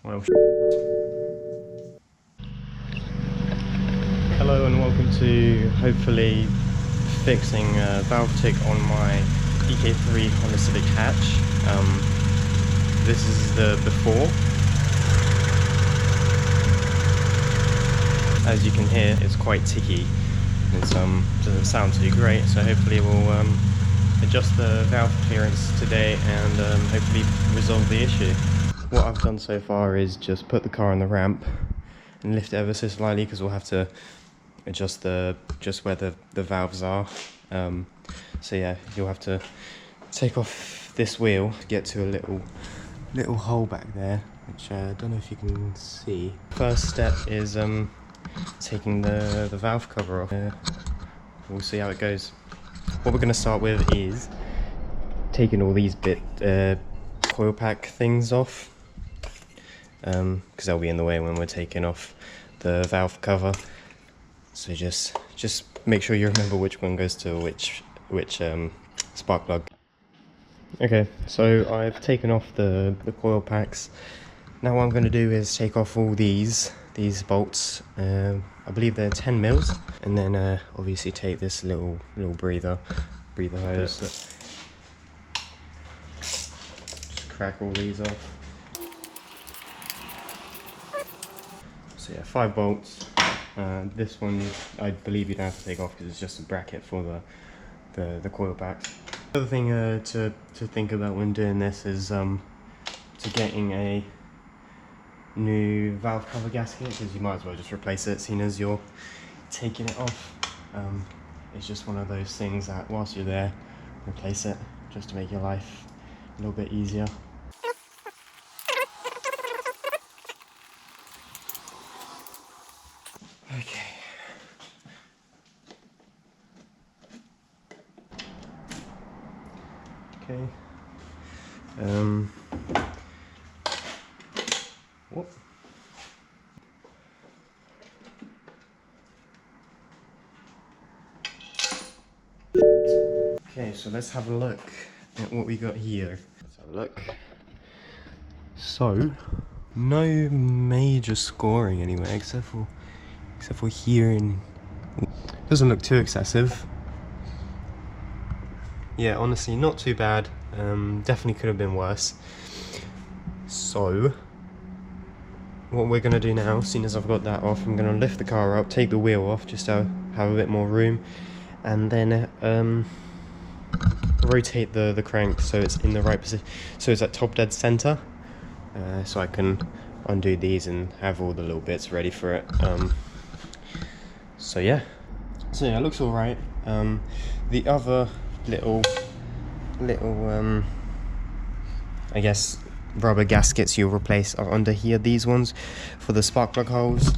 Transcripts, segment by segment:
Well, hello and welcome to hopefully fixing a valve tick on my EK3 Honda Civic hatch. This is the before. As you can hear, it's quite ticky. It doesn't sound too great, so hopefully we'll adjust the valve clearance today and hopefully resolve the issue. What I've done so far is just put the car on the ramp and lift it ever so slightly, because we'll have to adjust just where the valves are. So yeah, you'll have to take off this wheel to get to a little hole back there, which I don't know if you can see. First step is taking the valve cover off. We'll see how it goes. What we're going to start with is taking all these coil pack things off, because they'll be in the way when we're taking off the valve cover. So just make sure you remember which one goes to which spark plug. Okay, so I've taken off the coil packs. Now what I'm going to do is take off all these bolts. I believe they're 10 mils, and then obviously take this little breather hose. Just crack all these off. So yeah, 5 bolts. This one I believe you don't have to take off because it's just a bracket for the coil packs. The other thing to think about when doing this is to getting a new valve cover gasket, because you might as well just replace it seeing as you're taking it off. It's just one of those things that whilst you're there, replace it just to make your life a little bit easier. Okay. Okay. What? Okay, so let's have a look at what we got here. Let's have a look. So, no major scoring anywhere except for here, and doesn't look too excessive. Yeah, honestly, not too bad. Definitely could have been worse. So, what we're going to do now, seeing as I've got that off, I'm going to lift the car up, take the wheel off, just to have a bit more room, and then rotate the crank so it's in the right position, so it's at top dead center, so I can undo these and have all the little bits ready for it. So yeah, it looks all right. The other little I guess rubber gaskets you'll replace are under here, these ones for the spark plug holes.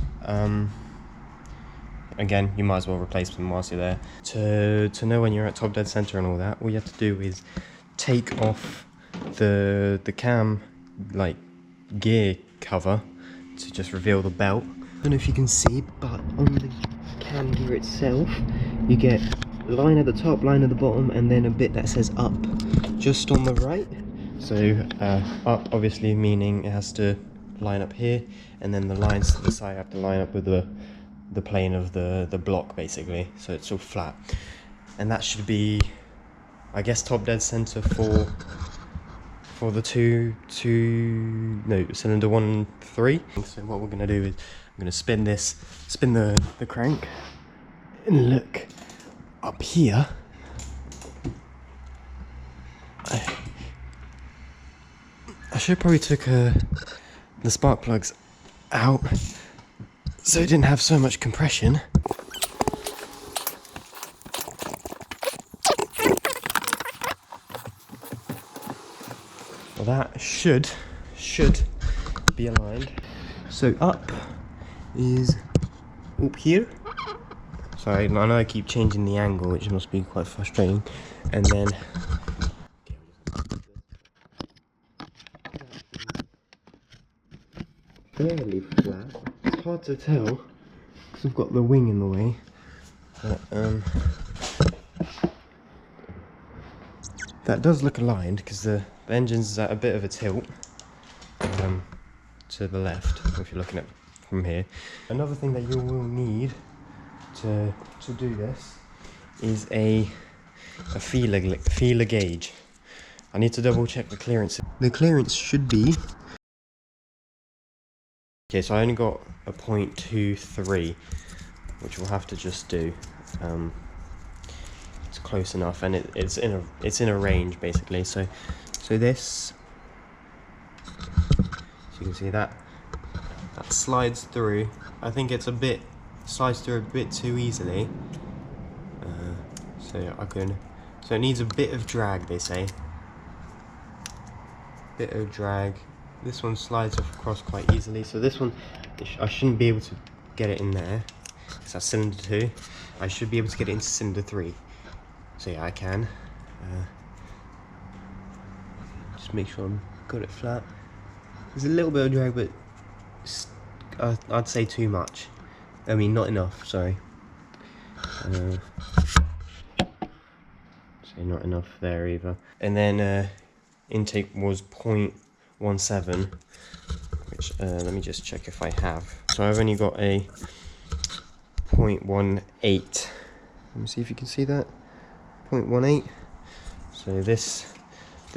Again, you might as well replace them whilst you're there. To know when you're at top dead center and all that, all you have to do is take off the cam like gear cover to just reveal the belt. I don't know if you can see, but on the cam gear itself you get line at the top, line at the bottom, and then a bit that says up just on the right. So up obviously meaning it has to line up here, and then the lines to the side have to line up with the plane of the block, basically, so it's all flat. And that should be, I guess, top dead center for the cylinder 1 and 3. So what we're going to do is I'm going to spin the crank, and look up here. I should probably took the spark plugs out so it didn't have so much compression. Well, that should be aligned. So up is up here. Sorry, I know I keep changing the angle, which must be quite frustrating. And then fairly flat. It's hard to tell because I've got the wing in the way. But that does look aligned because the engine's at a bit of a tilt to the left if you're looking at from here. Another thing that you will need to do this is a feeler gauge. I need to double check the clearance. The clearance should be... Okay, so I only got a 0.23, which we'll have to just do. It's close enough, and it's in a range basically. So this, so you can see that slides through. I think it's slides through a bit too easily. So it needs a bit of drag, they say. Bit of drag. This one slides across quite easily. So this one, I shouldn't be able to get it in there. So that's cylinder 2. I should be able to get it into cylinder 3. So yeah, I can. Just make sure I've got it flat. There's a little bit of drag, but I'd say too much. I mean, not enough, sorry. So not enough there either. And then intake was 0.17, which let me just check if I have. So I've only got a 0.18. Let me see if you can see that. 0.18. So this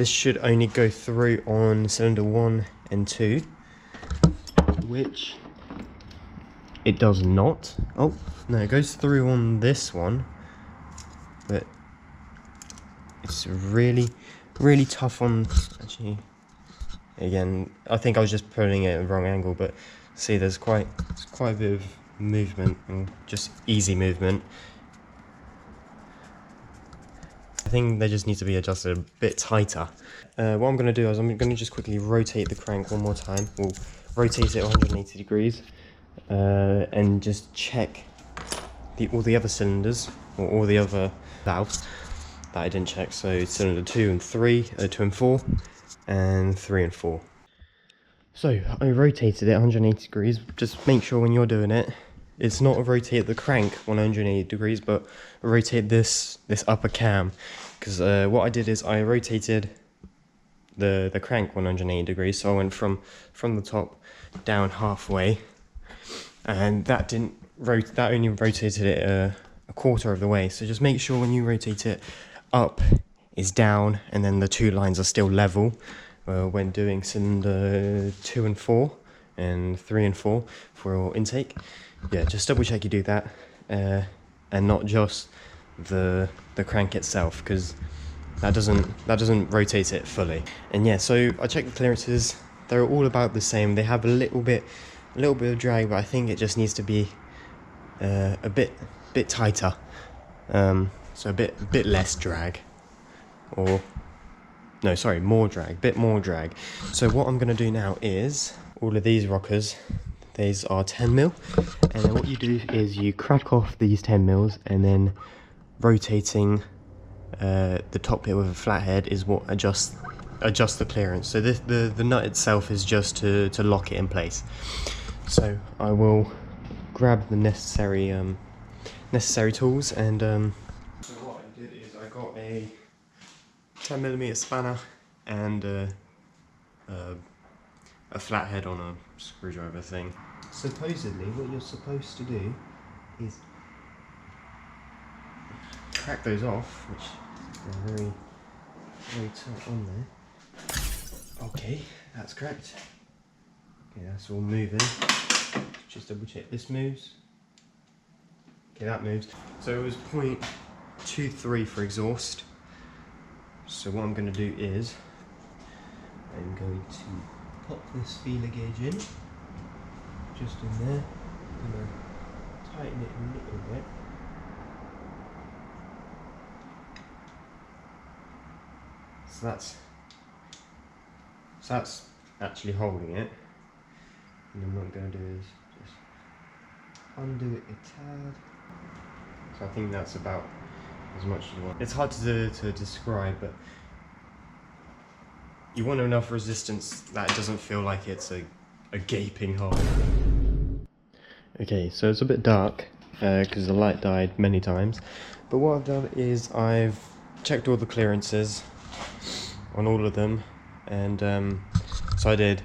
should only go through on cylinder 1 and 2, which it does not. Oh no, it goes through on this one, but it's really tough on, actually, again, I think I was just putting it at the wrong angle, but see, there's quite a bit of movement, and just easy movement. I think they just need to be adjusted a bit tighter. What I'm going to do is I'm going to just quickly rotate the crank one more time. We'll rotate it 180 degrees and just check all the other cylinders, or all the other valves that I didn't check. So cylinder 2 and 3, 2 and 4, and 3 and 4. So I rotated it 180 degrees. Just make sure when you're doing it, it's not rotate the crank 180 degrees, but rotate this upper cam. Because what I did is I rotated the crank 180 degrees, so I went from the top down halfway, and that only rotated it a quarter of the way. So just make sure when you rotate it, up is down, and then the two lines are still level when doing cylinder 2 and 4 and 3 and 4 for your intake. Yeah, just double check you do that, and not just the crank itself, because that doesn't rotate it fully. And yeah, so I checked the clearances. They're all about the same. They have a little bit of drag, but I think it just needs to be a bit tighter. So a bit less drag, or no, sorry, more drag, bit more drag. So what I'm gonna do now is all of these rockers. These are 10mm, and then what you do is you crack off these 10mm, and then rotating the top bit with a flathead is what adjusts the clearance. So the nut itself is just to lock it in place. So I will grab the necessary tools, and so what I did is I got a 10mm spanner and a flathead on a screwdriver thing. Supposedly what you're supposed to do is crack those off, which are very tight on there. Okay, that's cracked. Okay, that's all moving. Just double check this moves. Okay, that moves. So it was 0.23 for exhaust. So what I'm going to do is I'm going to pop this feeler gauge in, just in there. I'm going to tighten it a little bit. So that's actually holding it. And then what I'm going to do is just undo it a tad. So I think that's about as much as you want. It's hard to describe, but you want enough resistance that it doesn't feel like it's a gaping hole. Okay, so it's a bit dark because the light died many times, but what I've done is I've checked all the clearances on all of them, and so I did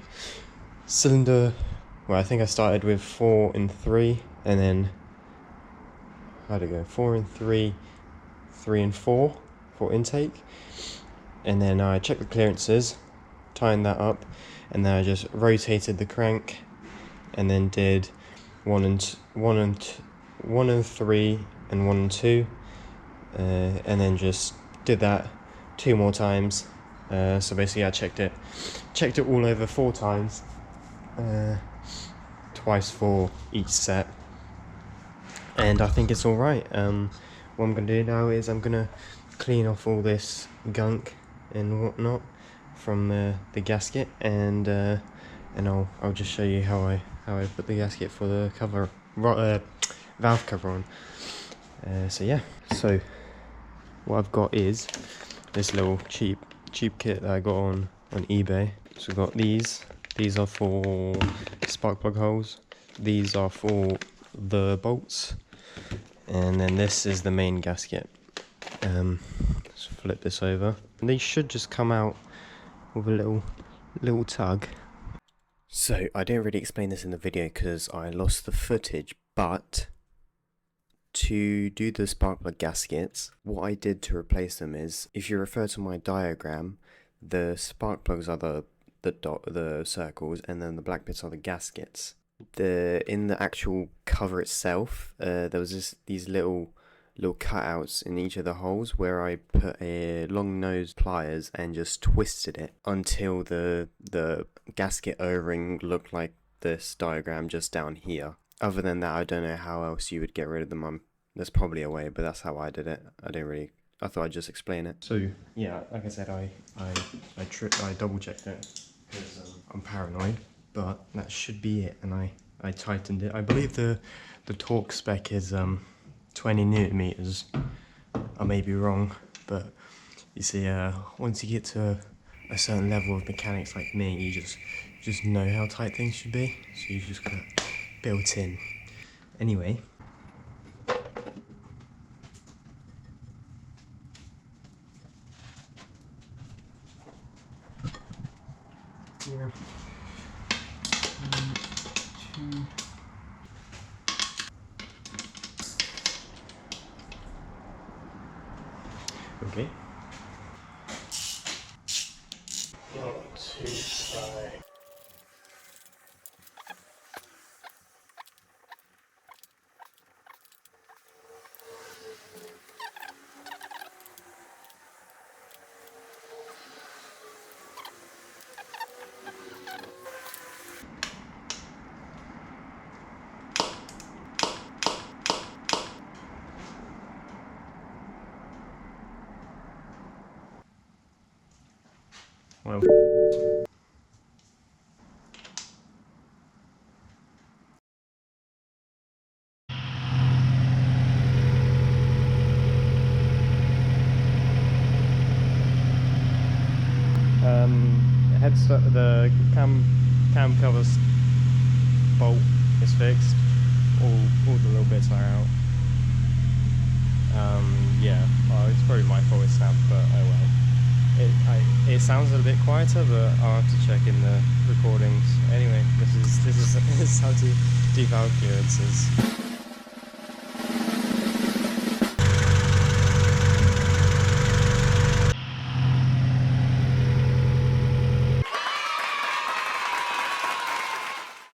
cylinder, well, I think I started with 4 and 3, and then how'd it go? 4 and 3, 3 and 4 for intake, and then I checked the clearances, tightened that up, and then I just rotated the crank, and then did 1 and 3 and 1 and 2, and then just did that 2 more times. So basically I checked it all over 4 times, twice for each set, and I think it's alright. What I'm going to do now is I'm going to clean off all this gunk and whatnot from the gasket, and I'll just show you how I put the gasket for the cover, valve cover on. So yeah, so what I've got is this little cheap kit that I got on eBay. So we've got these are for spark plug holes, these are for the bolts, and then this is the main gasket. Let's flip this over, and these should just come out with a little tug. So I didn't really explain this in the video because I lost the footage, but to do the spark plug gaskets, what I did to replace them is, if you refer to my diagram, the spark plugs are the circles, and then the black bits are the gaskets. In the actual cover itself, there was these little cutouts in each of the holes where I put a long nose pliers and just twisted it until the gasket O-ring looked like this diagram just down here. Other than that, I don't know how else you would get rid of them. There's probably a way, but that's how I did it. I thought I'd just explain it. So yeah, like I said, I double checked it because I'm paranoid, but that should be it, and I tightened it. I believe the torque spec is 20 newton meters. I may be wrong, but you see, once you get to a certain level of mechanics like me, you just know how tight things should be, so you just got it built in. Anyway, yeah. 1, 2. Okay. 1, 2, 3. Well. The cam covers bolt is fixed. All the little bits are out. Yeah, it's probably my fault it snapped, but oh well. It sounds a little bit quieter, but I'll have to check in the recordings. Anyway, this is how to do valve clearances.